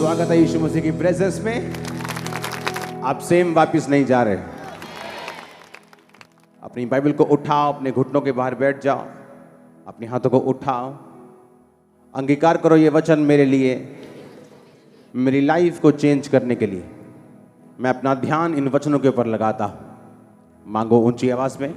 स्वागत है यीशु मसीह की प्रेजेंस में। आप सेम वापस नहीं जा रहे। अपनी बाइबल को उठाओ, अपने घुटनों के बाहर बैठ जाओ, अपने हाथों को उठाओ, अंगीकार करो ये वचन मेरे लिए, मेरी लाइफ को चेंज करने के लिए। मैं अपना ध्यान इन वचनों के ऊपर लगाता हूं। मांगो ऊंची आवाज में।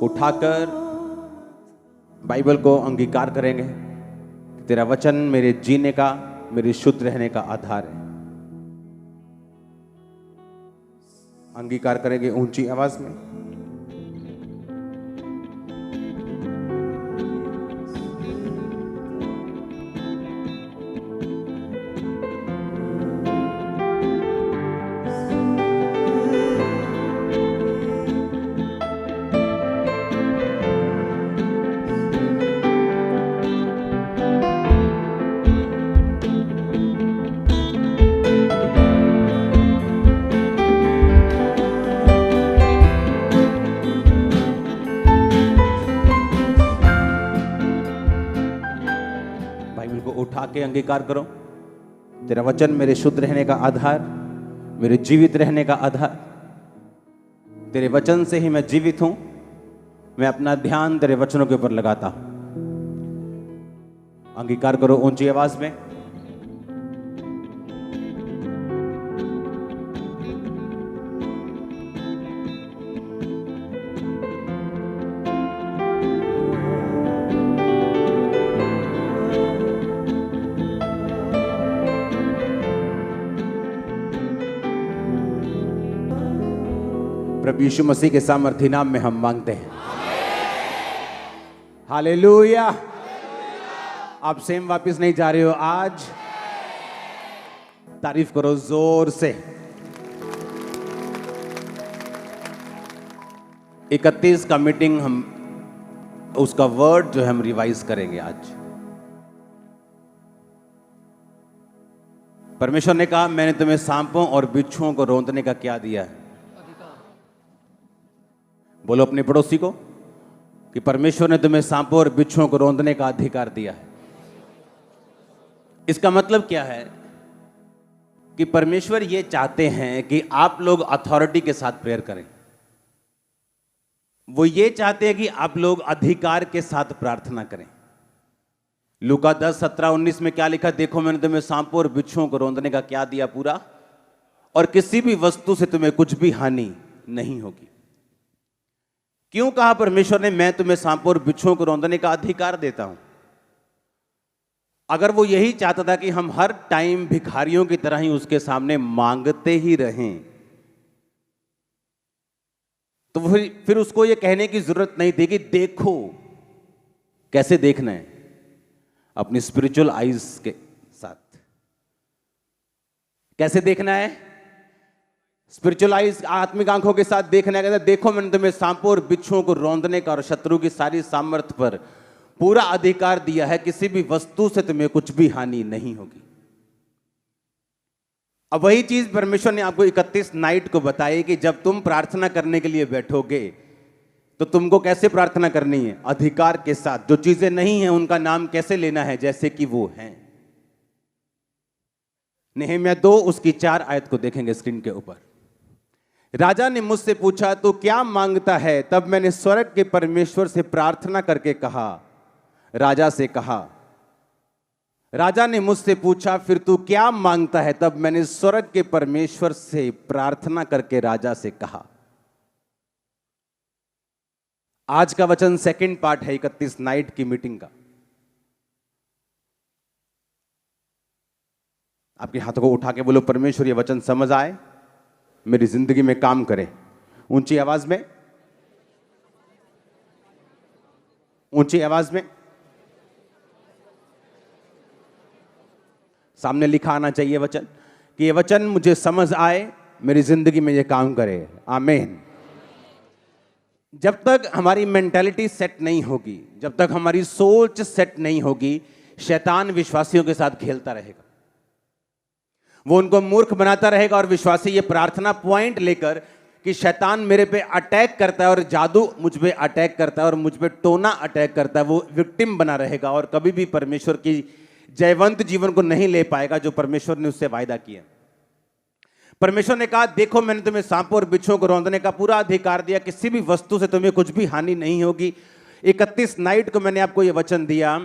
उठाकर बाइबल को अंगीकार करेंगे। तेरा वचन मेरे जीने का, मेरे शुद्ध रहने का आधार है। अंगीकार करेंगे ऊंची आवाज में। उठा के अंगीकार करो। तेरा वचन मेरे शुद्ध रहने का आधार, मेरे जीवित रहने का आधार। तेरे वचन से ही मैं जीवित हूं। मैं अपना ध्यान तेरे वचनों के ऊपर लगाता हूं। अंगीकार करो ऊंची आवाज में। प्रभु यीशु मसीह के सामर्थी नाम में हम मांगते हैं। हालेलुया। आप सेम वापस नहीं जा रहे हो। आज तारीफ करो जोर से। 31 का मीटिंग हम उसका वर्ड जो है हम रिवाइज करेंगे आज। परमेश्वर ने कहा, मैंने तुम्हें सांपों और बिच्छुओं को रौंदने का क्या दिया है? बोलो अपने पड़ोसी को कि परमेश्वर ने तुम्हें सांपों और बिच्छुओं को रौंदने का अधिकार दिया है। इसका मतलब क्या है कि परमेश्वर ये चाहते हैं कि आप लोग अथॉरिटी के साथ प्रेयर करें। वो ये चाहते हैं कि आप लोग अधिकार के साथ प्रार्थना करें। लूका 10, 17, 19 में क्या लिखा? देखो मैंने तुम्हें सांपों और बिच्छुओं को रौंदने का क्या दिया पूरा, और किसी भी वस्तु से तुम्हें कुछ भी हानि नहीं होगी। क्यों कहा परमेश्वर ने मैं तुम्हें सांपों और बिच्छुओं को रौंदने का अधिकार देता हूं? अगर वो यही चाहता था कि हम हर टाइम भिखारियों की तरह ही उसके सामने मांगते ही रहें, तो फिर उसको ये कहने की जरूरत नहीं थी कि देखो। कैसे देखना है? अपनी स्पिरिचुअल आईज के साथ। कैसे देखना है? स्पिरिचुअल आईज, आत्मिक आंखों के साथ देखना है। देखो मैंने तुम्हें सांपों और बिच्छुओं को रौंदने का और शत्रु की सारी सामर्थ पर पूरा अधिकार दिया है। किसी भी वस्तु से तुम्हें कुछ भी हानि नहीं होगी। अब वही चीज परमेश्वर ने आपको 31 नाइट को बताई कि जब तुम प्रार्थना करने के लिए बैठोगे तो तुमको कैसे प्रार्थना करनी है? अधिकार के साथ। जो चीजें नहीं हैं उनका नाम कैसे लेना है? जैसे कि वो हैं। नहम्याह 2 उसकी 4 आयत को देखेंगे स्क्रीन के ऊपर। राजा ने मुझसे पूछा, तू क्या मांगता है? तब मैंने स्वर्ग के परमेश्वर से प्रार्थना करके कहा, राजा से कहा। राजा ने मुझसे पूछा, फिर तू क्या मांगता है? तब मैंने स्वर्ग के परमेश्वर से प्रार्थना करके राजा से कहा। आज का वचन सेकंड पार्ट है 31 नाइट की मीटिंग का। आपके हाथों को उठा के बोलो, परमेश्वर ये वचन समझ आए, मेरी जिंदगी में काम करे। ऊंची आवाज में, ऊंची आवाज में। सामने लिखा आना चाहिए वचन कि ये वचन मुझे समझ आए, मेरी जिंदगी में ये काम करे। आमीन। जब तक हमारी मेंटालिटी सेट नहीं होगी, जब तक हमारी सोच सेट नहीं होगी, शैतान विश्वासियों के साथ खेलता रहेगा। वो उनको मूर्ख बनाता रहेगा और विश्वासी ये प्रार्थना पॉइंट लेकर कि शैतान मेरे पे अटैक करता है और जादू मुझ पे अटैक करता है और मुझ पे टोना अटैक करता है, वो विक्टिम बना रहेगा और कभी भी परमेश्वर की जयवंत जीवन को नहीं ले पाएगा जो परमेश्वर ने उससे वायदा किया। परमेश्वर ने कहा, देखो मैंने तुम्हें सांपों और बिच्छुओं को रौंदने का पूरा अधिकार दिया, किसी भी वस्तु से तुम्हें कुछ भी हानि नहीं होगी। 31 नाइट को मैंने आपको यह वचन दिया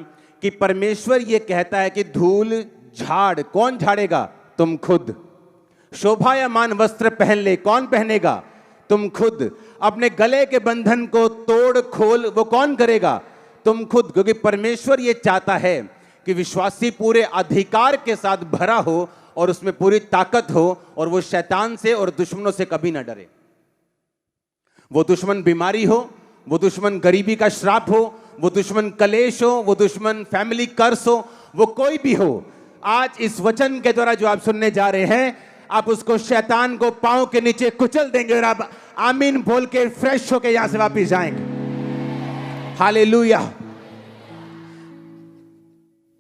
कि परमेश्वर यह कहता है कि धूल झाड़ कौन झाड़ेगा? तुम खुद। शोभायमान वस्त्र पहन ले, कौन पहनेगा? तुम खुद। अपने गले के बंधन को तोड़ खोल, वो कौन करेगा? तुम खुद। क्योंकि परमेश्वर ये चाहता है कि विश्वासी पूरे अधिकार के साथ भरा हो और उसमें पूरी ताकत हो और वो शैतान से और दुश्मनों से कभी ना डरे। वो दुश्मन बीमारी हो, वो दुश्मन गरीबी का श्राप हो, वो दुश्मन कलेश हो, वो दुश्मन फैमिली कर्स हो, वो कोई भी हो, आज इस वचन के द्वारा जो आप सुनने जा रहे हैं, आप उसको शैतान को पांव के नीचे कुचल देंगे और आप आमीन बोल के फ्रेश होके यहां से वापस जाएंगे। हालेलुया।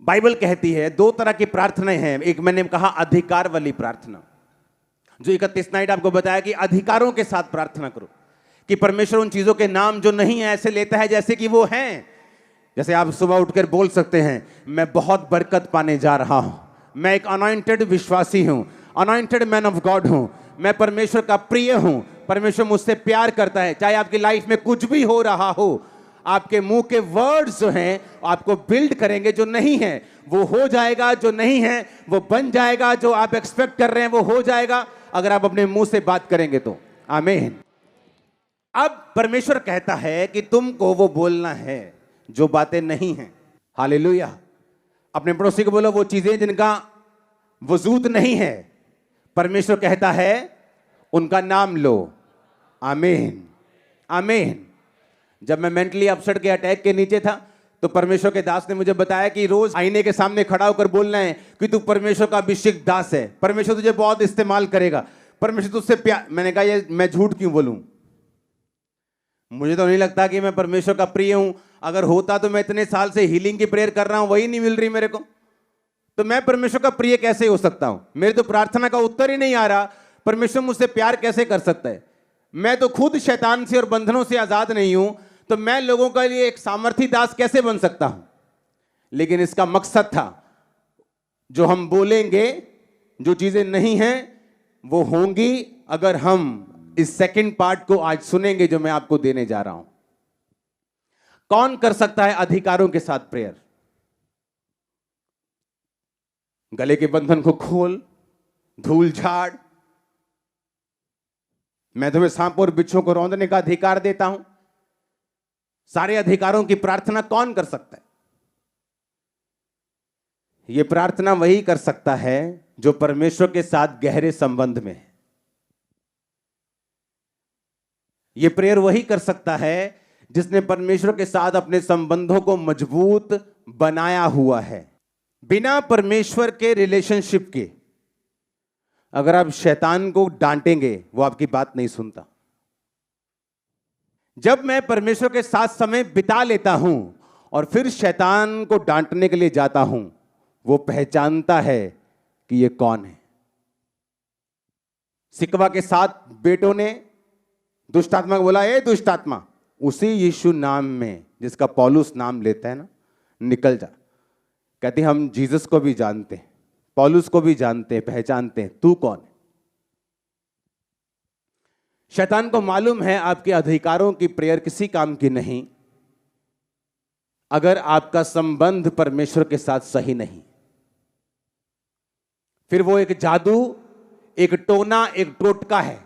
बाइबल कहती है दो तरह की प्रार्थनाएं हैं। एक मैंने कहा अधिकार वाली प्रार्थना, जो 31 नाइट आपको बताया कि अधिकारों के साथ प्रार्थना करो, कि परमेश्वर उन चीजों के नाम जो नहीं है ऐसे लेता है जैसे कि वो हैं। जैसे आप सुबह उठकर बोल सकते हैं, मैं बहुत बरकत पाने जा रहा हूं, मैं एक अनॉइंटेड विश्वासी हूं, अनॉइंटेड मैन ऑफ गॉड हूं, मैं परमेश्वर का प्रिय हूं, परमेश्वर मुझसे प्यार करता है। चाहे आपकी लाइफ में कुछ भी हो रहा हो, आपके मुंह के वर्ड्स जो हैं आपको बिल्ड करेंगे, जो नहीं है वो हो जाएगा, जो नहीं है वो बन जाएगा, जो आप एक्सपेक्ट कर रहे हैं वो हो जाएगा, अगर आप अपने मुंह से बात करेंगे तो। आमीन। अब परमेश्वर कहता है कि तुमको वो बोलना है जो बातें नहीं हैं। हालेलुया। अपने पड़ोसी को बोलो, वो चीजें जिनका वजूद नहीं है, परमेश्वर कहता है उनका नाम लो। आमीन, आमीन। जब मैं मेंटली अपसेट के अटैक के नीचे था तो परमेश्वर के दास ने मुझे बताया कि रोज आईने के सामने खड़ा होकर बोलना है कि तू परमेश्वर का अभिषिक्त दास है, परमेश्वर तुझे बहुत इस्तेमाल करेगा, परमेश्वर तुझसे प्यार। मैंने कहा ये मैं झूठ क्यों बोलूं? मुझे तो नहीं लगता कि मैं परमेश्वर का प्रिय हूं। अगर होता तो मैं इतने साल से हीलिंग की प्रेयर कर रहा हूं, वही नहीं मिल रही मेरे को, तो मैं परमेश्वर का प्रिय कैसे हो सकता हूं? मेरे तो प्रार्थना का उत्तर ही नहीं आ रहा, परमेश्वर मुझसे प्यार कैसे कर सकता है? मैं तो खुद शैतान से और बंधनों से आजाद नहीं हूं, तो मैं लोगों के लिए एक सामर्थी दास कैसे बन सकता हूं? लेकिन इसका मकसद था, जो हम बोलेंगे, जो चीजें नहीं हैं वो होंगी अगर हम इस सेकंड पार्ट को आज सुनेंगे जो मैं आपको देने जा रहा हूं। कौन कर सकता है अधिकारों के साथ प्रेयर? गले के बंधन को खोल, धूल झाड़, मैं तुम्हें सांपों और बिच्छुओं को रौंदने का अधिकार देता हूं। सारे अधिकारों की प्रार्थना कौन कर सकता है? यह प्रार्थना वही कर सकता है जो परमेश्वर के साथ गहरे संबंध में है। यह प्रेयर वही कर सकता है जिसने परमेश्वर के साथ अपने संबंधों को मजबूत बनाया हुआ है। बिना परमेश्वर के रिलेशनशिप के अगर आप शैतान को डांटेंगे, वो आपकी बात नहीं सुनता। जब मैं परमेश्वर के साथ समय बिता लेता हूं और फिर शैतान को डांटने के लिए जाता हूं, वो पहचानता है कि ये कौन है। सिकवा के 7 बेटों ने दुष्ट आत्मा को बोला, ए दुष्ट आत्मा, उसी यीशु नाम में जिसका पौलुस नाम लेता है ना, निकल जा। कहते हम जीसस को भी जानते हैं, पौलुस को भी जानते हैं, पहचानते हैं, तू कौन है? शैतान को मालूम है आपके अधिकारों की प्रेयर किसी काम की नहीं अगर आपका संबंध परमेश्वर के साथ सही नहीं। फिर वो एक जादू, एक टोना, एक टोटका है।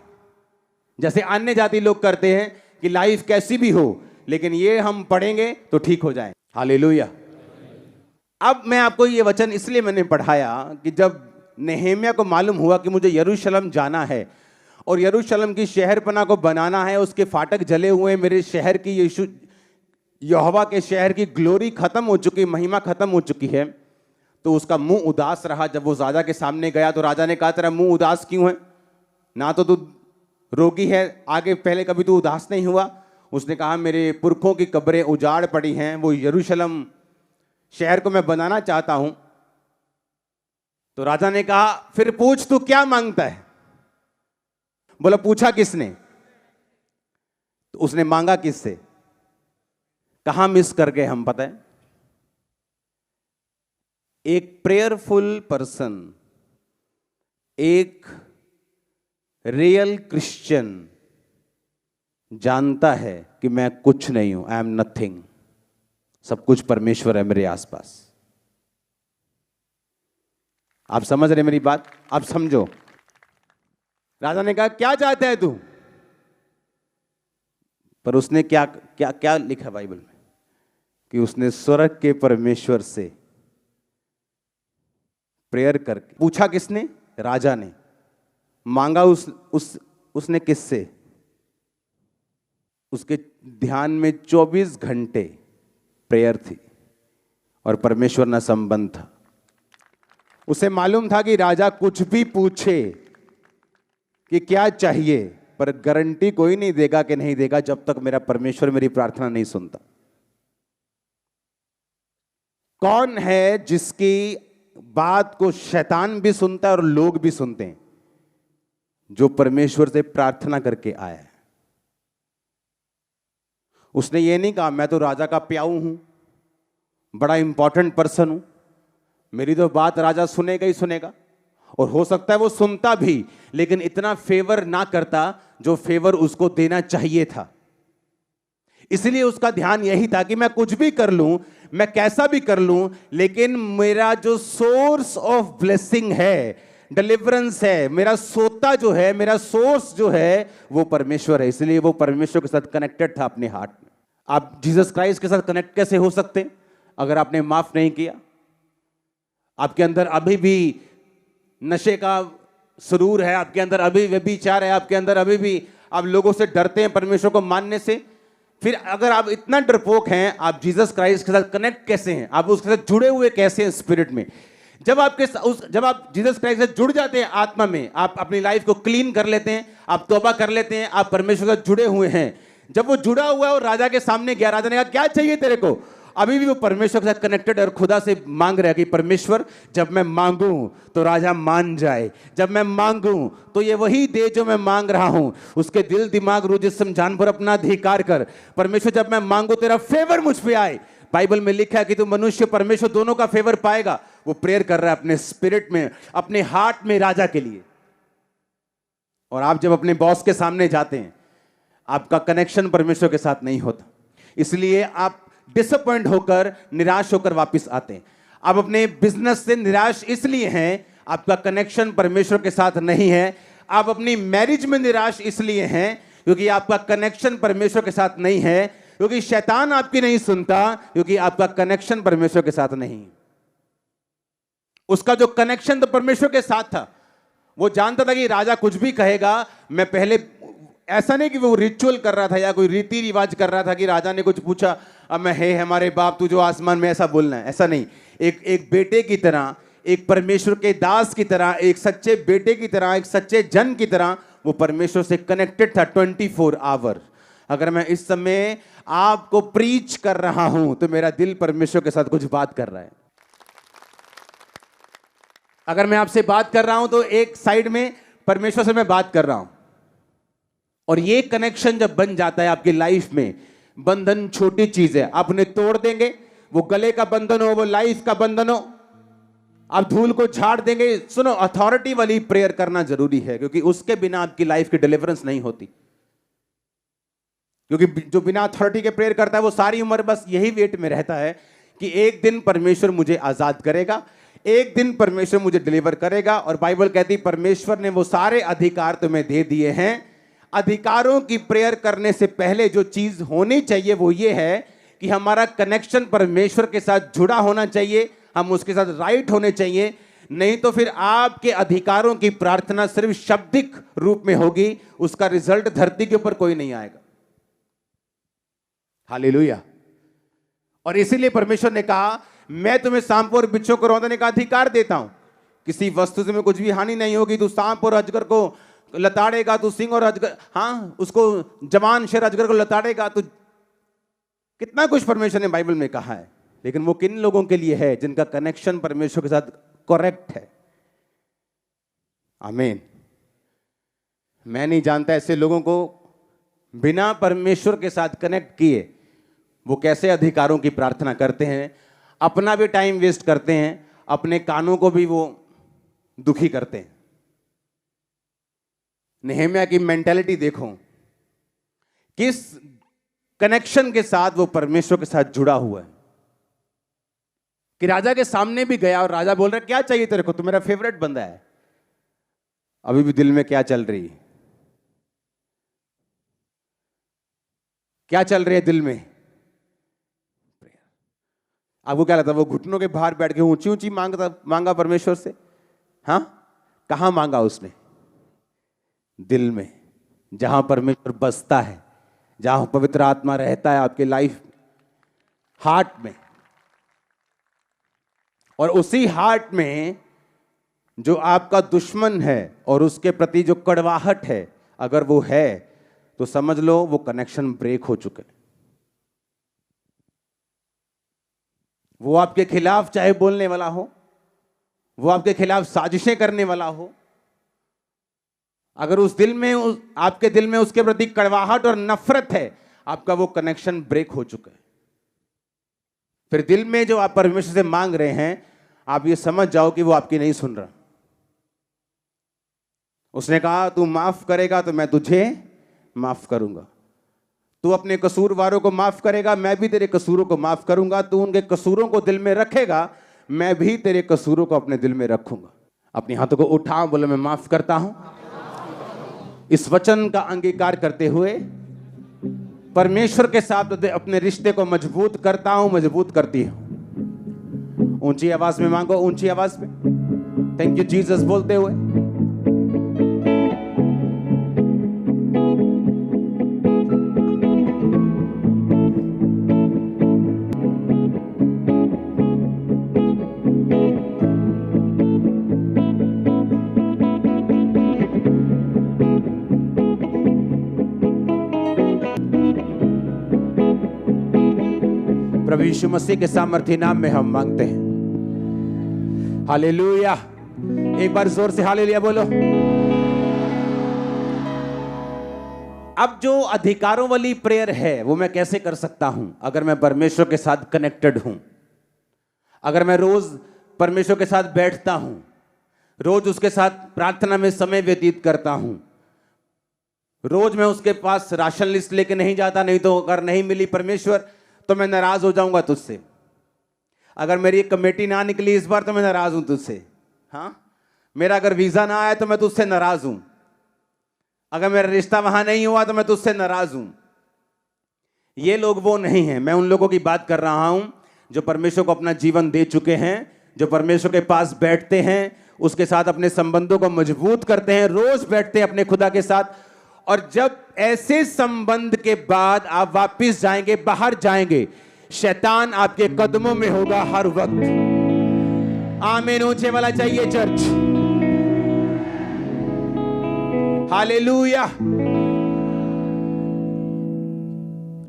जैसे अन्य जाति लोग करते हैं कि लाइफ कैसी भी हो लेकिन ये हम पढ़ेंगे तो ठीक हो जाए। हालेलुया। अब मैं आपको ये वचन इसलिए मैंने पढ़ाया कि जब नेहेमिया को मालूम हुआ कि मुझे यरूशलेम जाना है और यरूशलेम की शहरपना को बनाना है, उसके फाटक जले हुए, मेरे शहर की यीशु यहोवा के शहर की ग्लोरी खत्म हो चुकी, महिमा खत्म हो चुकी है, तो उसका मुंह उदास रहा। जब वो राजा के सामने गया तो राजा ने कहा, तेरा मुंह उदास क्यों है? ना तो तू रोगी है, आगे पहले कभी तू उदास नहीं हुआ। उसने कहा मेरे पुरखों की कब्रें उजाड़ पड़ी हैं, वो यरूशलेम शहर को मैं बनाना चाहता हूं। तो राजा ने कहा फिर पूछ तू क्या मांगता है। बोला पूछा किसने? तो उसने मांगा किससे? कहां मिस कर गए हम पता है? एक प्रेयरफुल पर्सन, एक रियल क्रिश्चियन जानता है कि मैं कुछ नहीं हूं, आई एम नथिंग, सब कुछ परमेश्वर है मेरे आसपास। आप समझ रहे मेरी बात? आप समझो। राजा ने कहा क्या चाहता है तू? पर उसने क्या क्या क्या लिखा बाइबल में कि उसने स्वर्ग के परमेश्वर से प्रेयर करके पूछा। किसने? राजा ने। मांगा उसने किससे? उसके ध्यान में 24 घंटे प्रेयर थी और परमेश्वर ना संबंध था। उसे मालूम था कि राजा कुछ भी पूछे कि क्या चाहिए, पर गारंटी कोई नहीं देगा कि नहीं देगा जब तक मेरा परमेश्वर मेरी प्रार्थना नहीं सुनता। कौन है जिसकी बात को शैतान भी सुनता है और लोग भी सुनते हैं? जो परमेश्वर से प्रार्थना करके आया है। उसने ये नहीं कहा मैं तो राजा का प्याऊ हूं, बड़ा इंपॉर्टेंट पर्सन हूं, मेरी तो बात राजा सुनेगा ही सुनेगा। और हो सकता है वो सुनता भी, लेकिन इतना फेवर ना करता जो फेवर उसको देना चाहिए था। इसलिए उसका ध्यान यही था कि मैं कुछ भी कर लूं, मैं कैसा भी कर लूं, लेकिन मेरा जो सोर्स ऑफ ब्लेसिंग है, डिलीवरेंस है, मेरा सोता जो है, मेरा सोर्स जो है वो परमेश्वर है। इसलिए वो परमेश्वर के साथ कनेक्टेड था अपने हार्ट में। आप जीसस क्राइस्ट के साथ कनेक्ट कैसे हो सकते हैं अगर आपने माफ नहीं किया? आपके अंदर अभी भी नशे का सुरूर है, आपके अंदर अभी व्यभिचार है, आपके अंदर अभी भी आप लोगों से डरते हैं परमेश्वर को मानने से। फिर अगर आप इतना डरपोक हैं, आप जीसस क्राइस्ट के साथ कनेक्ट कैसे हैं? आप उसके साथ जुड़े हुए कैसे हैं स्पिरिट में? जब आप जीसस क्राइस्ट से जुड़ जाते हैं आत्मा में, आप अपनी लाइफ को क्लीन कर लेते हैं, आप तौबा कर लेते हैं, आप परमेश्वर के साथ जुड़े हुए हैं। जब वो जुड़ा हुआ है और राजा के सामने गया, राजा ने कहा क्या चाहिए तेरे को? अभी भी वो परमेश्वर के साथ कनेक्टेड और खुदा से मांग रहा है कि परमेश्वर जब मैं मांगूं तो राजा मान जाए, जब मैं मांगूं तो ये वही दे जो मैं मांग रहा हूं। उसके दिल दिमाग रूह जिस्म जान पर अपना अधिकार कर। परमेश्वर जब मैं मांगू तेरा फेवर मुझ पे आए। बाइबल में लिखा है कि तू मनुष्य परमेश्वर दोनों का फेवर पाएगा। वो प्रेयर कर रहा है अपने स्पिरिट में, अपने हार्ट में राजा के लिए। और आप जब अपने बॉस के सामने जाते हैं, आपका कनेक्शन परमेश्वर के साथ नहीं होता, इसलिए आप डिसअपॉइंट होकर, निराश होकर वापस आते हैं। आप अपने बिजनेस से निराश इसलिए हैं, आपका कनेक्शन परमेश्वर के साथ नहीं है। आप अपनी मैरिज में निराश इसलिए हैं क्योंकि आपका कनेक्शन परमेश्वर के साथ नहीं है, क्योंकि शैतान आपकी नहीं सुनता, क्योंकि आपका कनेक्शन परमेश्वर के साथ नहीं। उसका जो कनेक्शन तो परमेश्वर के साथ था, वो जानता था कि राजा कुछ भी कहेगा, मैं पहले, ऐसा नहीं कि वो रिचुअल कर रहा था या कोई रीति रिवाज कर रहा था कि राजा ने कुछ पूछा अब मैं हे हमारे बाप तू जो आसमान में, ऐसा बोलना है, ऐसा नहीं। एक बेटे की तरह, एक परमेश्वर के दास की तरह, एक सच्चे बेटे की तरह, एक सच्चे जन की तरह वो परमेश्वर से कनेक्टेड था 24 आवर। अगर मैं इस समय आपको प्रीच कर रहा हूं तो मेरा दिल परमेश्वर के साथ कुछ बात कर रहा है। अगर मैं आपसे बात कर रहा हूं तो एक साइड में परमेश्वर से मैं बात कर रहा हूं। और ये कनेक्शन जब बन जाता है आपकी लाइफ में, बंधन छोटी चीज है, आप उन्हें तोड़ देंगे, वो गले का बंधन हो, वो लाइफ का बंधन हो, आप धूल को झाड़ देंगे। सुनो, अथॉरिटी वाली प्रेयर करना जरूरी है, क्योंकि उसके बिना आपकी लाइफ की डिलीवरेंस नहीं होती। क्योंकि जो बिना अथॉरिटी के प्रेयर करता है वो सारी उम्र बस यही वेट में रहता है कि एक दिन परमेश्वर मुझे आजाद करेगा, एक दिन परमेश्वर मुझे डिलीवर करेगा। और बाइबल कहती परमेश्वर ने वो सारे अधिकार तुम्हें दे दिए हैं। अधिकारों की प्रेयर करने से पहले जो चीज होनी चाहिए वो ये है कि हमारा कनेक्शन परमेश्वर के साथ जुड़ा होना चाहिए, हम उसके साथ राइट होने चाहिए। नहीं तो फिर आपके अधिकारों की प्रार्थना सिर्फ शाब्दिक रूप में होगी, उसका रिजल्ट धरती के ऊपर कोई नहीं आएगा। हालेलुया। और इसीलिए परमेश्वर ने कहा मैं तुम्हें सांप और बिच्छू को रौंदने का अधिकार देता हूं, किसी वस्तु से में कुछ भी हानि नहीं होगी। तू सांप और अजगर को लताड़ेगा, तू सिंह और अजगर, हाँ उसको जवान शेर अजगर को लताड़ेगा, तो कितना कुछ परमेश्वर ने बाइबल में कहा है। लेकिन वो किन लोगों के लिए है? जिनका कनेक्शन परमेश्वर के साथ करेक्ट है। आमीन। मैं नहीं जानता ऐसे लोगों को बिना परमेश्वर के साथ कनेक्ट किए वो कैसे अधिकारों की प्रार्थना करते हैं, अपना भी टाइम वेस्ट करते हैं, अपने कानों को भी वो दुखी करते हैं। नेहम्याह की मेंटालिटी देखो, किस कनेक्शन के साथ वो परमेश्वर के साथ जुड़ा हुआ है कि राजा के सामने भी गया और राजा बोल रहा है क्या चाहिए तेरे को, तू मेरा फेवरेट बंदा है। अभी भी दिल में क्या चल रही है? क्या चल रही है दिल में? आपको क्या लगता है वो घुटनों के बाहर बैठ के ऊंची ऊंची मांगा परमेश्वर से? हाँ, कहां मांगा उसने? दिल में, जहां परमेश्वर बसता है, जहां पवित्र आत्मा रहता है आपके लाइफ, हार्ट में। और उसी हार्ट में जो आपका दुश्मन है और उसके प्रति जो कड़वाहट है, अगर वो है तो समझ लो वो कनेक्शन ब्रेक हो चुके। वो आपके खिलाफ चाहे बोलने वाला हो, वो आपके खिलाफ साजिशें करने वाला हो, अगर उस दिल में आपके दिल में उसके प्रति कड़वाहट और नफरत है, आपका वो कनेक्शन ब्रेक हो चुका है। फिर दिल में जो आप परमेश्वर से मांग रहे हैं, आप ये समझ जाओ कि वो आपकी नहीं सुन रहा। उसने कहा तू माफ करेगा तो मैं तुझे माफ करूंगा, तू अपने कसूरवारों को माफ करेगा, मैं भी तेरे कसूरों को माफ करूंगा, तू उनके कसूरों को दिल में रखेगा, मैं भी तेरे कसूरों को अपने दिल में रखूंगा। अपने हाथों को उठाओ, बोले मैं माफ करता हूं। इस वचन का अंगीकार करते हुए परमेश्वर के साथ अपने रिश्ते को मजबूत करता हूं, मजबूत करती हूं। ऊंची आवाज में मांगो, ऊंची आवाज में थैंक यू जीसस बोलते हुए। प्रभु यीशु मसीह के सामर्थ्य नाम में हम मांगते हैं। हालेलुया। एक बार जोर से हालेलुया बोलो। अब जो अधिकारों वाली प्रेयर है वो मैं कैसे कर सकता हूं? अगर मैं परमेश्वर के साथ कनेक्टेड हूं, अगर मैं रोज परमेश्वर के साथ बैठता हूं, रोज उसके साथ प्रार्थना में समय व्यतीत करता हूं, रोज मैं उसके पास राशन लिस्ट लेके नहीं जाता, नहीं तो अगर नहीं मिली परमेश्वर तो मैं नाराज हो जाऊंगा तुझसे। अगर मेरी कमेटी ना निकली इस बार तो मैं नाराज हूं तुझसे। हाँ, मेरा अगर वीजा ना आया तो मैं तुझसे नाराज हूं। अगर मेरा रिश्ता वहां नहीं हुआ तो मैं तुझसे नाराज हूं। ये लोग वो नहीं हैं। मैं उन लोगों की बात कर रहा हूं जो परमेश्वर को अपना जीवन दे चुके हैं, जो परमेश्वर के पास बैठते हैं, उसके साथ अपने संबंधों को मजबूत करते हैं, रोज बैठते हैं अपने खुदा के साथ। और जब ऐसे संबंध के बाद आप वापस जाएंगे, बाहर जाएंगे, शैतान आपके कदमों में होगा हर वक्त। आमीन। ऊंचे वाला चाहिए चर्च। हालेलुया।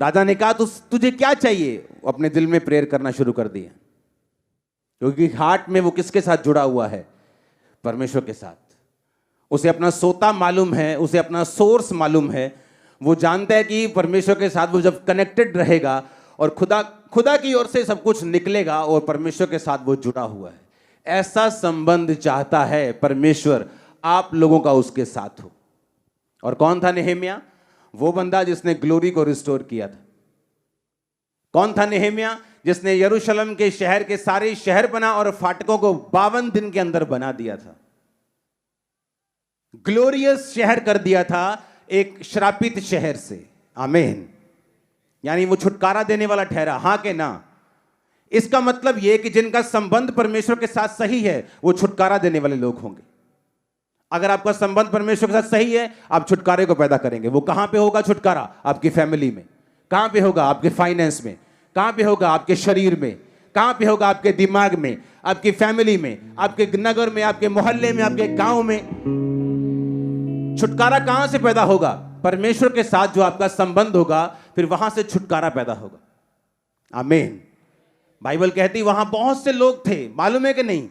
राजा ने कहा तुझे क्या चाहिए? अपने दिल में प्रेयर करना शुरू कर दिया, क्योंकि हार्ट में वो किसके साथ जुड़ा हुआ है? परमेश्वर के साथ। उसे अपना सोता मालूम है, उसे अपना सोर्स मालूम है। वो जानता है कि परमेश्वर के साथ वो जब कनेक्टेड रहेगा और खुदा की ओर से सब कुछ निकलेगा और परमेश्वर के साथ वो जुड़ा हुआ है। ऐसा संबंध चाहता है परमेश्वर आप लोगों का उसके साथ हो। और कौन था नेहम्याह? वो बंदा जिसने ग्लोरी को रिस्टोर किया था। कौन था नेहम्याह? जिसने यरूशलेम के शहर के सारे शहर बना और फाटकों को 52 दिन के अंदर बना दिया था। ग्लोरियस शहर कर दिया था एक श्रापित शहर से। आमीन। यानी वो छुटकारा देने वाला ठहरा। हाँ के ना? इसका मतलब यह कि जिनका संबंध परमेश्वर के साथ सही है वो छुटकारा देने वाले लोग होंगे। अगर आपका संबंध परमेश्वर के साथ सही है, आप छुटकारे को पैदा करेंगे। वो कहां पे होगा छुटकारा? आपकी फैमिली में। कहां पे होगा? आपके फाइनेंस में। कहां पे होगा? आपके शरीर में। कहां पे होगा? आपके दिमाग में, आपकी फैमिली में, आपके नगर में, आपके मोहल्ले में, आपके गांव में। छुटकारा कहां से पैदा होगा? परमेश्वर के साथ जो आपका संबंध होगा, फिर वहां से छुटकारा पैदा होगा। आमीन। बाइबल कहती वहां बहुत से लोग थे, मालूम है कि नहीं?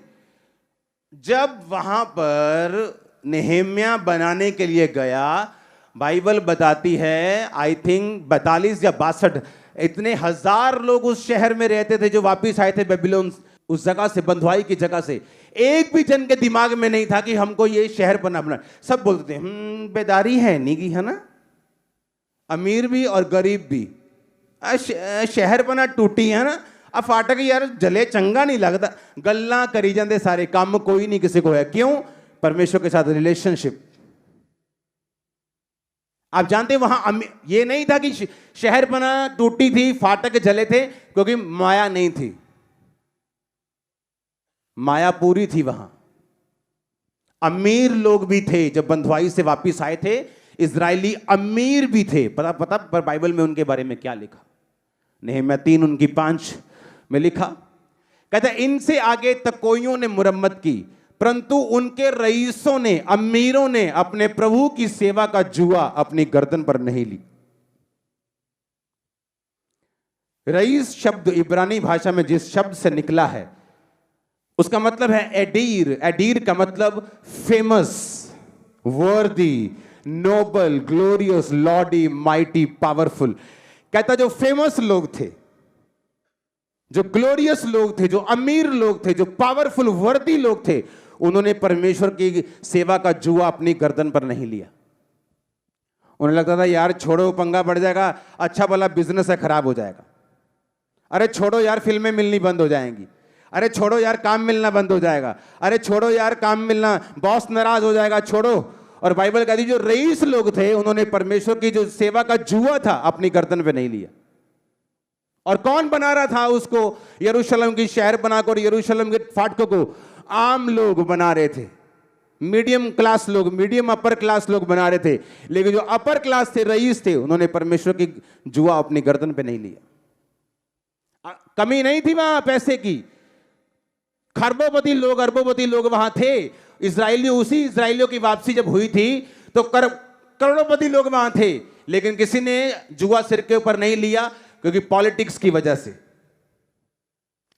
जब वहां पर नेहेम्या बनाने के लिए गया, बाइबल बताती है आई थिंक 42 या 62 इतने हजार लोग उस शहर में रहते थे जो वापिस आए थे बेबीलोन, उस जगह से, बंधुआई की जगह से। एक भी जन के दिमाग में नहीं था कि हमको ये शहर बना। सब बोलते थे बेदारी है निगी, है ना, अमीर भी और गरीब भी, शहर बना टूटी, है ना। अब फाटक यार जले चंगा नहीं लगता, गल्ला करी जाते सारे, काम कोई नहीं किसी को है। क्यों? परमेश्वर के साथ रिलेशनशिप। आप जानते हैं वहां ये नहीं था कि शहर बना टूटी थी, फाटक जले थे, क्योंकि माया नहीं थी, माया पूरी थी। वहां अमीर लोग भी थे, जब बंधुआई से वापिस आए थे इजरायली अमीर भी थे। पता पर बाइबल में उनके बारे में क्या लिखा? नेहम्याह 3 उनकी 5 में लिखा, कहता इनसे आगे तकोइयों ने मुरम्मत की, परंतु उनके रईसों ने, अमीरों ने अपने प्रभु की सेवा का जुआ अपनी गर्दन पर नहीं ली। रईस शब्द इब्रानी भाषा में जिस शब्द से निकला है उसका मतलब है एडीर। एडीर का मतलब फेमस, वर्दी, नोबल, ग्लोरियस, लॉर्डी, माइटी, पावरफुल। कहता जो फेमस लोग थे, जो ग्लोरियस लोग थे, जो अमीर लोग थे, जो पावरफुल वर्दी लोग थे, उन्होंने परमेश्वर की सेवा का जुआ अपनी गर्दन पर नहीं लिया। उन्हें लगता था यार छोड़ो, पंगा बढ़ जाएगा, अच्छा भला बिजनेस है खराब हो जाएगा, अरे छोड़ो यार फिल्में मिलनी बंद हो जाएंगी, अरे छोड़ो यार काम मिलना बंद हो जाएगा, अरे छोड़ो यार काम मिलना, बॉस नाराज हो जाएगा, छोड़ो। और बाइबल कहती जो रईस लोग थे उन्होंने परमेश्वर की जो सेवा का जुआ था अपनी गर्दन पे नहीं लिया। और कौन बना रहा था उसको? यरूशलेम की शहर बनाकर यरूशलेम के फाटकों को आम लोग बना रहे थे, मीडियम क्लास लोग, मीडियम अपर क्लास लोग बना रहे थे। लेकिन जो अपर क्लास थे, रईस थे, उन्होंने परमेश्वर की जुआ अपनी गर्दन पे नहीं लिया। कमी नहीं थी वहां पैसे की, खरबोपति लोग, अरबोपति लोग वहां थे। उसी इजरायलियों की वापसी जब हुई थी तो करोड़ों लोग वहां थे, लेकिन किसी ने जुआ सिर के ऊपर नहीं लिया, क्योंकि पॉलिटिक्स की वजह से,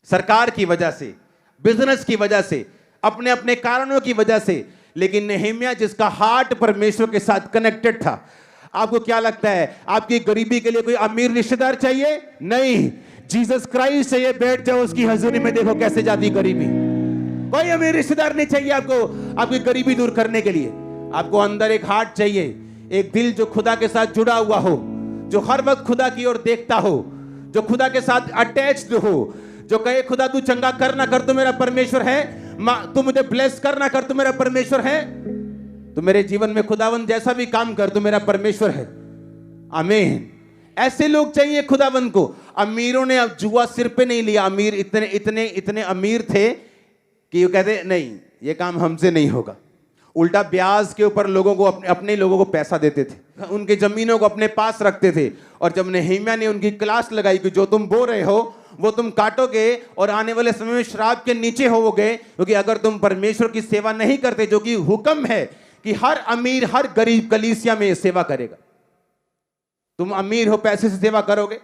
सरकार की वजह से, बिजनेस की वजह से, अपने अपने कारणों की वजह से। लेकिन नेहेम्याह जिसका हार्ट परमेश्वर के साथ कनेक्टेड था। आपको क्या लगता है आपकी गरीबी के लिए कोई अमीर रिश्तेदार चाहिए? नहीं, जीसस क्राइस्ट चाहिए। बैठ जाओ उसकी हजूरी में, देखो कैसे जाती गरीबी। कोई अमीर रिश्तेदार नहीं चाहिए आपको आपकी गरीबी दूर करने के लिए। आपको अंदर एक हार्ट चाहिए, एक दिल जो खुदा के साथ जुड़ा हुआ हो, जो हर वक्त खुदा की ओर देखता हो, जो खुदा के साथ अटैच्ड हो, जो कहे खुदा तू चंगा कर ना कर तो मेरा परमेश्वर है, तू मुझे ब्लेस कर ना कर तो मेरा परमेश्वर है, तो मेरे जीवन में खुदावन जैसा भी काम कर तो मेरा परमेश्वर है। आमीन। ऐसे लोग चाहिए खुदावन को। अमीरों ने अब जुआ सिर पे नहीं लिया। अमीर इतने इतने इतने अमीर थे कि वो कहते नहीं ये काम हमसे नहीं होगा। उल्टा ब्याज के ऊपर लोगों को अपने लोगों को पैसा देते थे, उनकी जमीनों को अपने पास रखते थे। और जब नेहेम्याह ने उनकी क्लास लगाई कि जो तुम बो रहे हो वो तुम काटोगे और आने वाले समय में श्राप के नीचे होवोगे, क्योंकि अगर तुम परमेश्वर की सेवा नहीं करते, जो कि हुक्म है कि हर अमीर हर गरीब कलीसिया में सेवा करेगा। तुम अमीर हो पैसे से सेवा करोगे,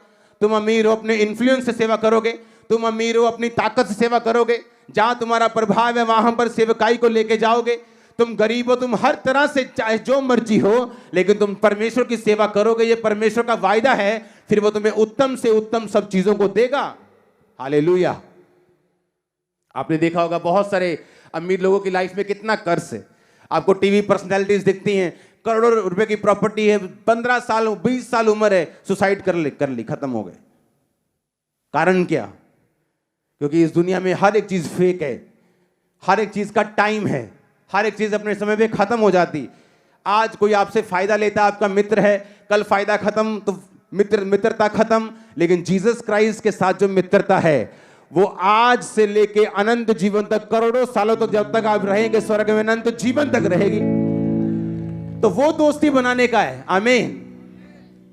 तुम अमीर हो अपने इन्फ्लुएंस से सेवा करोगे, तुम अमीर हो अपनी ताकत से सेवा करोगे, जहां तुम्हारा प्रभाव है वहां पर सेवकाई को लेके जाओगे। तुम गरीब हो, तुम हर तरह से चाहे जो मर्जी हो, लेकिन तुम परमेश्वर की सेवा करोगे, ये परमेश्वर का वायदा है, फिर वो तुम्हें उत्तम से उत्तम सब चीजों को देगा। हालेलुया। आपने देखा होगा बहुत सारे अमीर लोगों की लाइफ में कितना कर्ज है। आपको टीवी पर्सनैलिटीज दिखती हैं, करोड़ों रुपए की प्रॉपर्टी है, 15 साल 20 साल उम्र है, सुसाइड कर ली, खत्म हो गए। कारण क्या? क्योंकि इस दुनिया में हर एक चीज फेक है, हर एक चीज का टाइम है, हर एक चीज अपने समय पे खत्म हो जाती। आज कोई आपसे फायदा लेता, आपका मित्र है, कल फायदा खत्म तो मित्रता खत्म। लेकिन जीसस क्राइस्ट के साथ जो मित्रता है वो आज से लेके अनंत जीवन तक, करोड़ों सालों तक, जब तक आप रहेंगे स्वर्ग में, अनंत जीवन तक रहेगी। तो वो दोस्ती बनाने का है। आमीन।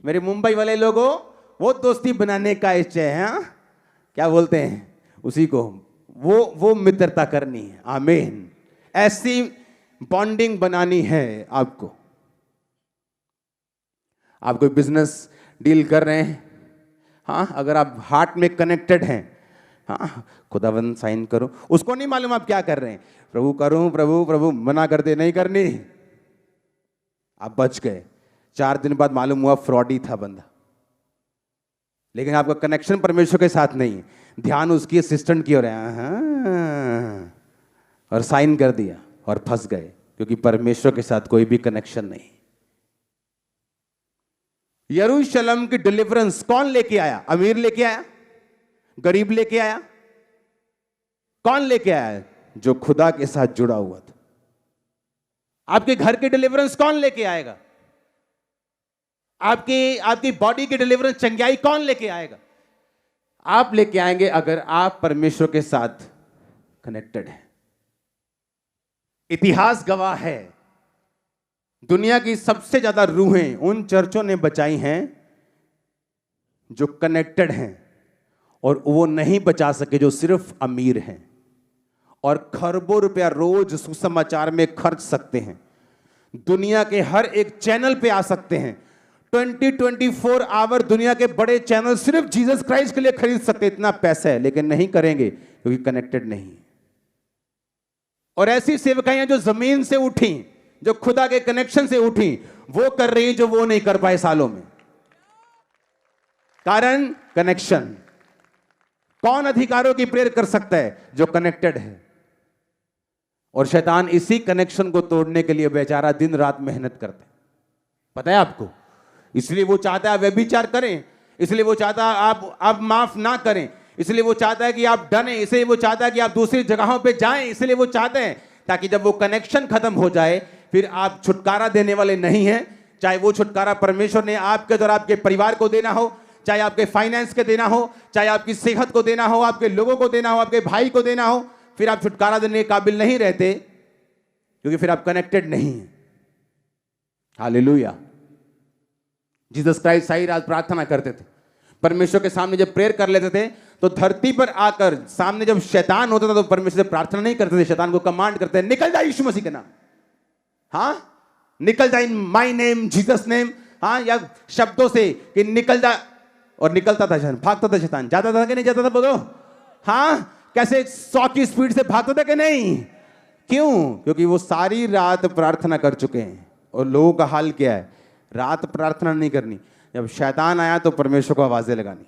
मेरे मुंबई वाले लोगों, वो दोस्ती बनाने का इच्छा है, हाँ? क्या बोलते हैं उसी को, वो मित्रता करनी है। आमीन। ऐसी बॉन्डिंग बनानी है आपको। आप कोई बिजनेस डील कर रहे हैं, हाँ, अगर आप हार्ट में कनेक्टेड हैं, हाँ, खुदावंद साइन करो, उसको नहीं मालूम आप क्या कर रहे हैं, प्रभु करूं, प्रभु प्रभु मना कर दे, नहीं करनी, आप बच गए। 4 दिन बाद मालूम हुआ फ्रॉडी था बंदा, लेकिन आपका कनेक्शन परमेश्वर के साथ नहीं है, ध्यान उसकी असिस्टेंट की ओर है, हाँ, और साइन कर दिया और फंस गए, क्योंकि परमेश्वर के साथ कोई भी कनेक्शन नहीं। यरूशलेम की डिलीवरेंस कौन लेके आया? अमीर लेके आया? गरीब लेके आया? कौन लेके आया? जो खुदा के साथ जुड़ा हुआ था। आपके घर की डिलीवरेंस कौन लेके आएगा? आपकी बॉडी की डिलीवरेंस, चंगाई कौन लेके आएगा? आप लेके आएंगे अगर आप परमेश्वर के साथ कनेक्टेड हैं। इतिहास गवाह है, दुनिया की सबसे ज्यादा रूहें उन चर्चों ने बचाई हैं जो कनेक्टेड हैं, और वो नहीं बचा सके जो सिर्फ अमीर हैं और खरबों रुपया रोज सुसमाचार में खर्च सकते हैं, दुनिया के हर एक चैनल पे आ सकते हैं, 24 आवर दुनिया के बड़े चैनल सिर्फ जीसस क्राइस्ट के लिए खरीद सकते, इतना पैसा है, लेकिन नहीं करेंगे क्योंकि कनेक्टेड नहीं। और ऐसी सेवकाइयां जो जमीन से उठी, जो खुदा के कनेक्शन से उठी, वो कर रही जो वो नहीं कर पाए सालों में। कारण कनेक्शन। कौन अधिकारों की प्रेरित कर सकता है? जो कनेक्टेड है। और शैतान इसी कनेक्शन को तोड़ने के लिए बेचारा दिन रात मेहनत करता है, पता है आपको। इसलिए वो चाहता है आप व्यभिचार करें, इसलिए वो चाहता है आप माफ ना करें, इसलिए वो चाहता है कि आप डरें, इसलिए वो चाहता है कि आप दूसरी जगहों पे जाएं, इसलिए वो चाहते हैं ताकि जब वो कनेक्शन खत्म हो जाए फिर आप छुटकारा देने वाले नहीं हैं। चाहे वो छुटकारा परमेश्वर ने आपके और आपके परिवार को देना हो, चाहे आपके फाइनेंस के देना हो, चाहे आपकी सेहत को देना हो, आपके लोगों को देना हो, आपके भाई को देना हो, फिर आप छुटकारा देने के काबिल नहीं रहते, क्योंकि फिर आप कनेक्टेड नहीं हैं। हालेलुया। जीसस क्राइस्ट सारी रात प्रार्थना करते थे, परमेश्वर के सामने जब प्रेयर कर लेते थे तो धरती पर आकर सामने जब शैतान होता था तो परमेश्वर से प्रार्थना नहीं करते थे, शैतान को कमांड करते थे, निकल जा यीशु मसीह के नाम, हाँ, निकल जा in my name Jesus name, हाँ, या शब्दों से कि निकल जा, और निकलता था शैतान, भागता था शैतान, जाता था कि नहीं जाता था? बोलो हाँ, कैसे 100 की स्पीड से भागता था कि नहीं? क्यों? क्योंकि वो सारी रात प्रार्थना कर चुके हैं। और लोगों का हाल क्या है? रात प्रार्थना नहीं करनी, जब शैतान आया तो परमेश्वर को आवाजें लगानी।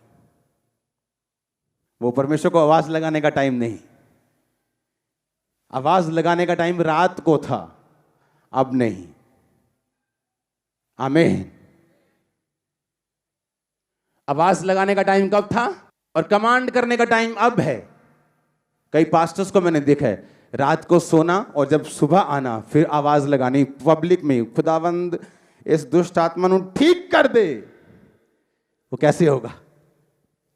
वो परमेश्वर को आवाज लगाने का टाइम नहीं, आवाज लगाने का टाइम रात को था, अब नहीं। आमीन। आवाज लगाने का टाइम कब था और कमांड करने का टाइम अब है। कई पास्टर्स को मैंने देखा है, रात को सोना और जब सुबह आना फिर आवाज लगानी पब्लिक में, खुदावंद इस दुष्ट आत्मा को ठीक कर दे। वो कैसे होगा?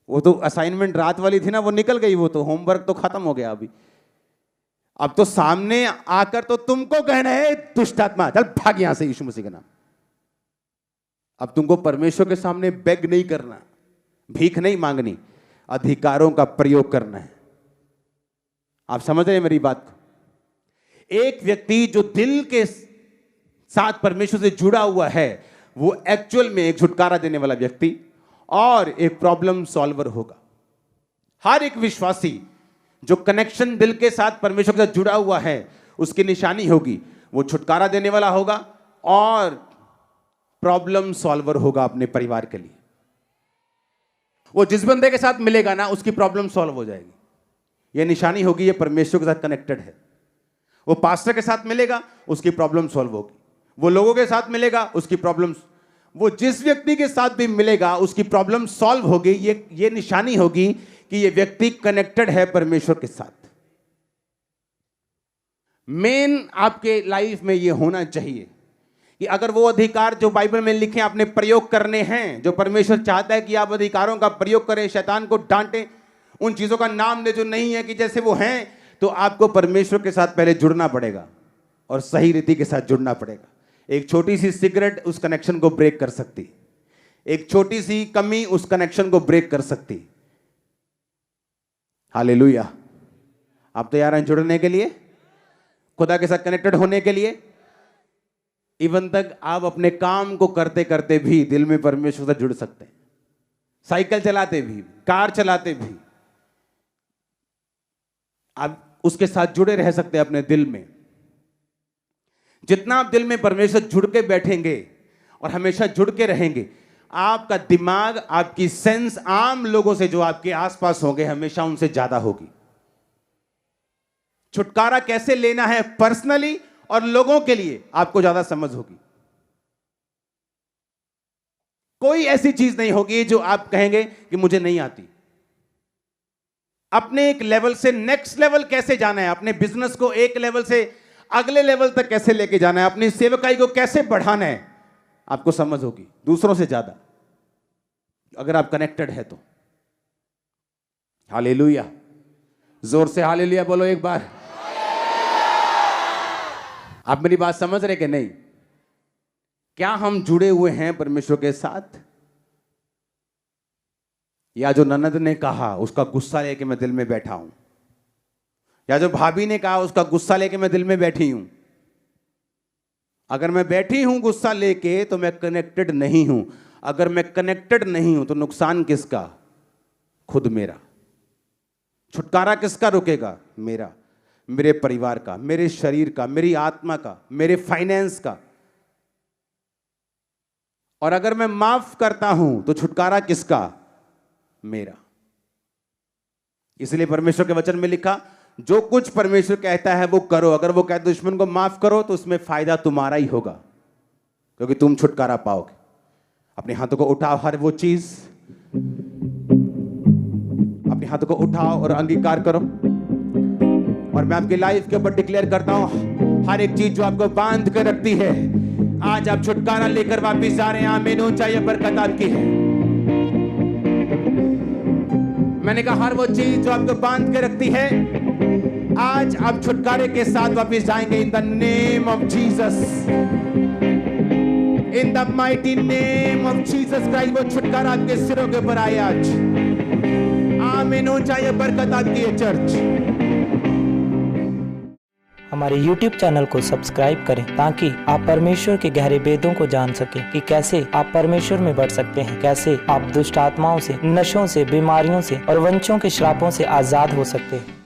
वो तो असाइनमेंट रात वाली थी ना, वो निकल गई, वो तो होमवर्क तो खत्म हो गया। अभी अब तो सामने आकर तो तुमको कहना है दुष्ट आत्मा चल भाग यहां से यीशु मसीह के नाम। अब तुमको परमेश्वर के सामने बेग नहीं करना, भीख नहीं मांगनी, अधिकारों का प्रयोग करना है। आप समझ रहे हैं मेरी बात को? एक व्यक्ति जो दिल के साथ परमेश्वर से जुड़ा हुआ है, वो एक्चुअल में एक छुटकारा देने वाला व्यक्ति और एक प्रॉब्लम सॉल्वर होगा। हर एक विश्वासी जो कनेक्शन दिल के साथ परमेश्वर के साथ जुड़ा हुआ है, उसकी निशानी होगी वो छुटकारा देने वाला होगा और प्रॉब्लम सॉल्वर होगा अपने परिवार के लिए। वो जिस बंदे के साथ मिलेगा ना, उसकी प्रॉब्लम सॉल्व हो जाएगी। ये निशानी होगी, ये परमेश्वर के साथ कनेक्टेड है। वो पास्टर के साथ मिलेगा, उसकी प्रॉब्लम सॉल्व होगी। वो लोगों के साथ मिलेगा, उसकी प्रॉब्लम, वो जिस व्यक्ति के साथ भी मिलेगा उसकी प्रॉब्लम सॉल्व होगी। ये निशानी होगी कि ये व्यक्ति कनेक्टेड है परमेश्वर के साथ। मेन आपके लाइफ में ये होना चाहिए कि अगर वो अधिकार जो बाइबल में लिखे आपने प्रयोग करने हैं, जो परमेश्वर चाहता है कि आप अधिकारों का प्रयोग करें, शैतान को डांटें, उन चीजों का नाम ले जो नहीं है कि जैसे वो हैं, तो आपको परमेश्वर के साथ पहले जुड़ना पड़ेगा और सही रीति के साथ जुड़ना पड़ेगा। एक छोटी सी सिगरेट उस कनेक्शन को ब्रेक कर सकती, एक छोटी सी कमी उस कनेक्शन को ब्रेक कर सकती। हालेलुया। आप तैयार हैं जुड़ने के लिए, खुदा के साथ कनेक्टेड होने के लिए? इवन तक आप अपने काम को करते करते भी दिल में परमेश्वर से जुड़ सकते हैं। साइकिल चलाते भी, कार चलाते भी आप उसके साथ जुड़े रह सकते हैं अपने दिल में। जितना आप दिल में परमेश्वर जुड़ के बैठेंगे और हमेशा जुड़ के रहेंगे, आपका दिमाग, आपकी सेंस आम लोगों से जो आपके आसपास होंगे हमेशा उनसे ज्यादा होगी। छुटकारा कैसे लेना है पर्सनली और लोगों के लिए आपको ज्यादा समझ होगी। कोई ऐसी चीज नहीं होगी जो आप कहेंगे कि मुझे नहीं आती। अपने एक लेवल से नेक्स्ट लेवल कैसे जाना है, अपने बिजनेस को एक लेवल से अगले लेवल तक कैसे लेके जाना है, अपनी सेवकाई को कैसे बढ़ाना है, आपको समझ होगी दूसरों से ज्यादा, अगर आप कनेक्टेड है तो। हालेलुया, जोर से हालेलुया बोलो एक बार। आप मेरी बात समझ रहे कि नहीं? क्या हम जुड़े हुए हैं परमेश्वर के साथ? या जो ननद ने कहा उसका गुस्सा लेके मैं दिल में बैठा हूं, या जो भाभी ने कहा उसका गुस्सा लेके मैं दिल में बैठी हूं। अगर मैं बैठी हूं गुस्सा लेके तो मैं कनेक्टेड नहीं हूं। अगर मैं कनेक्टेड नहीं हूं तो नुकसान किसका? खुद मेरा। छुटकारा किसका रुकेगा? मेरा, मेरे परिवार का, मेरे शरीर का, मेरी आत्मा का, मेरे फाइनेंस का। और अगर मैं माफ करता हूं तो छुटकारा किसका? मेरा। इसलिए परमेश्वर के वचन में लिखा, जो कुछ परमेश्वर कहता है वो करो। अगर वो कहता है दुश्मन को माफ करो तो उसमें फायदा तुम्हारा ही होगा, क्योंकि तुम छुटकारा पाओगे। अपने हाथों को उठाओ, हर वो चीज अपने हाथों को उठाओ और अंगीकार करो। और मैं आपकी लाइफ के ऊपर डिक्लेयर करता हूं, हर एक चीज जो आपको बांध कर रखती है, आज आप छुटकारा लेकर वापिस जा रहे हैं। आमीन हो जाए, बरकत आपकी है। मैंने कहा हर वो चीज जो आपको बांध के रखती है, आज आप छुटकारे के साथ वापस जाएंगे। In the name of Jesus, in the mighty name of Jesus Christ, वो छुटकारा आपके सिरों के ऊपर आए आज। आमीन हो जाए, बरकत आपकी है चर्च। हमारे YouTube चैनल को सब्सक्राइब करें ताकि आप परमेश्वर के गहरे वेदों को जान सकें कि कैसे आप परमेश्वर में बढ़ सकते हैं, कैसे आप दुष्ट आत्माओं से, नशों से, बीमारियों से और वंशों के श्रापों से आजाद हो सकते हैं।